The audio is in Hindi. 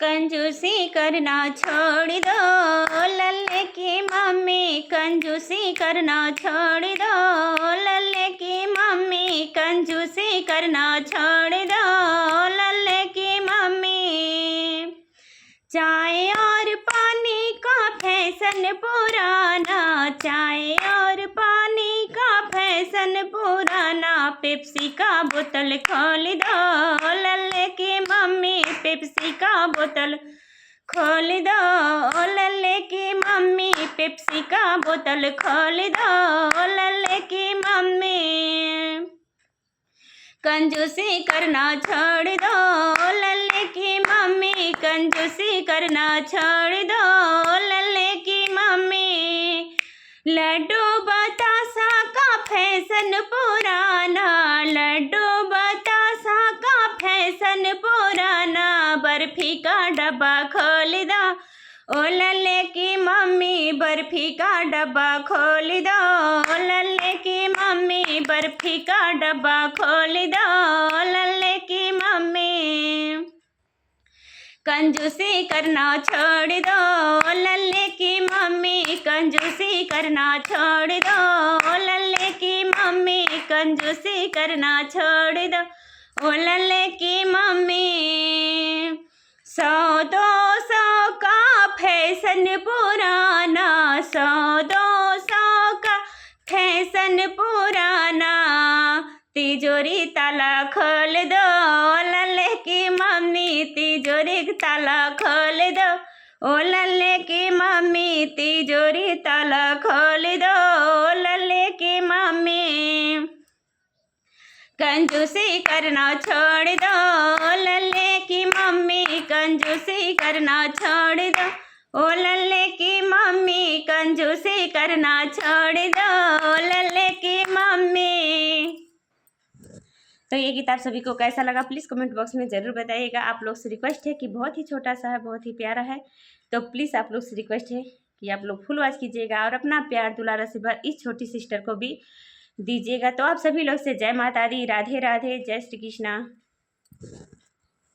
कंजूसी करना छोड़ दो लल्ले की मम्मी, कंजूसी करना छोड़ दो लल्ले की मम्मी, कंजूसी करना छोड़ दो लल्ले की मम्मी। चाय और पानी का फैशन पुराना, चाय और पानी का फैशन पुराना, पेप्सी का बोतल खोल दो लल्ले की मम्मी, पेप्सी का बोतल खोल दो लल्ले की मम्मी, पेप्सी का बोतल खोल दो लल्ले की मम्मी। कंजूसी करना छोड़ दो लल्ले की मम्मी, कंजूसी करना छोड़ दो लल्ले की मम्मी। लड्डू बतासा का फैशन पुराना, लड्डू बतासा का फैशन पुराना, बर्फी का डब्बा खोल दो ओ लल्ले की मम्मी, बर्फी का डब्बा खोल दो लल्ले की मम्मी, बर्फी का डब्बा खोल दो लल्ले की मम्मी। कंजूसी करना छोड़ दो लल्ले की मम्मी, कंजूसी करना छोड़ दो लल्ले की मम्मी, कंजूसी करना छोड़ दो ओ लल्ले की मम्मी। 100-200 का फैशन पुराना, 100-200 का फैशन पुराना, तिजोरी ताला खोल दो लल्ले की मम्मी, तिजोरी ताला खोल दो ओ लल्ले की मम्मी, तिजोरी ताला खोल दो लल्ले की मम्मी। कंजूसी करना छोड़ दो लल्ले की मम्मी, कंजूसी करना छोड़ दो ओ लल्ले की मम्मी, कंजूसी करना छोड़ दो लल्ले की मम्मी। तो ये गीत आप सभी को कैसा लगा प्लीज़ कमेंट बॉक्स में ज़रूर बताइएगा। आप लोग से रिक्वेस्ट है कि बहुत ही छोटा सा है, बहुत ही प्यारा है, तो प्लीज़ आप लोग से रिक्वेस्ट है कि आप लोग फुल वॉच कीजिएगा और अपना प्यार दुलार आशीर्वाद इस छोटी सिस्टर को भी दीजिएगा। तो आप सभी लोग से जय माता दी, राधे राधे, जय श्री कृष्णा।